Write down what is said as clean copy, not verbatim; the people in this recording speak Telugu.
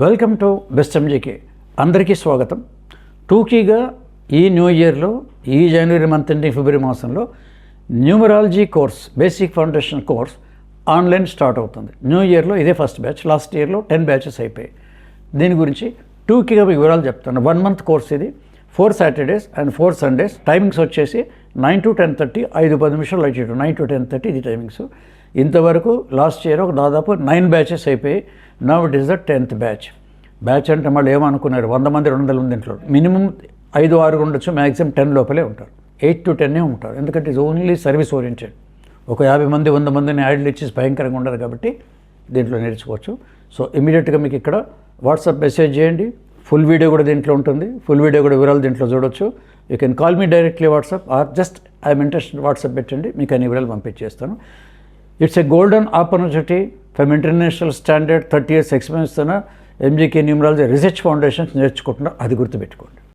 Welcome to best MGK. అందరికీ స్వాగతం. టూకీగా ఈ న్యూ ఇయర్లో ఈ జనవరి మంత్ నుండి ఫిబ్రవరి మాసంలో numerology course, basic foundation course online start అవుతుంది. న్యూ ఇయర్లో ఇదే ఫస్ట్ బ్యాచ్. లాస్ట్ ఇయర్లో 10 బ్యాచెస్ అయిపోయాయి. దీని గురించి టూకీగా వివరాలు చెప్తాను. 1 మంత్ కోర్స్ ఇది. 4 Saturdays అండ్ 4 Sundays. టైమింగ్స్ వచ్చేసి 9 to 10:30, 5-10 నిమిషాలు వచ్చేటు 9 to 10:30 ఇది టైమింగ్స్. ఇంతవరకు లాస్ట్ ఇయర్ దాదాపు 9 బ్యాచెస్ అయిపోయాయి. Now it is the 10th batch. Batch అంటే మళ్ళీ ఏమనుకున్నారు, 100 మంది 200 మంది ఇంట్లో మినిమం 5-6 ఉండొచ్చు, మ్యాక్సిమం 10 లోపలే ఉంటారు. 8 to 10 ఉంటారు. ఎందుకంటే ఇట్స్ ఓన్లీ సర్వీస్ ఓరియంటెడ్. ఒక 50 మంది 100 మందిని యాడ్లు ఇచ్చి భయంకరంగా ఉండదు కాబట్టి దీంట్లో నేర్చుకోవచ్చు. సో ఇమీడియట్గా మీకు ఇక్కడ వాట్సాప్ మెసేజ్ చేయండి. ఫుల్ వీడియో కూడా దీంట్లో ఉంటుంది. ఫుల్ వీడియో కూడా వివరాలు దీంట్లో చూడొచ్చు. You can call me directly WhatsApp or just I'm interested WhatsApp పెట్టండి, మీకు అన్ని వివరాలు పంపించేస్తాను. It's a golden opportunity from international standard 30 years experience MGK numerology research foundations నేర్చుకుంటున్నారు. అది గుర్తుపెట్టుకోండి.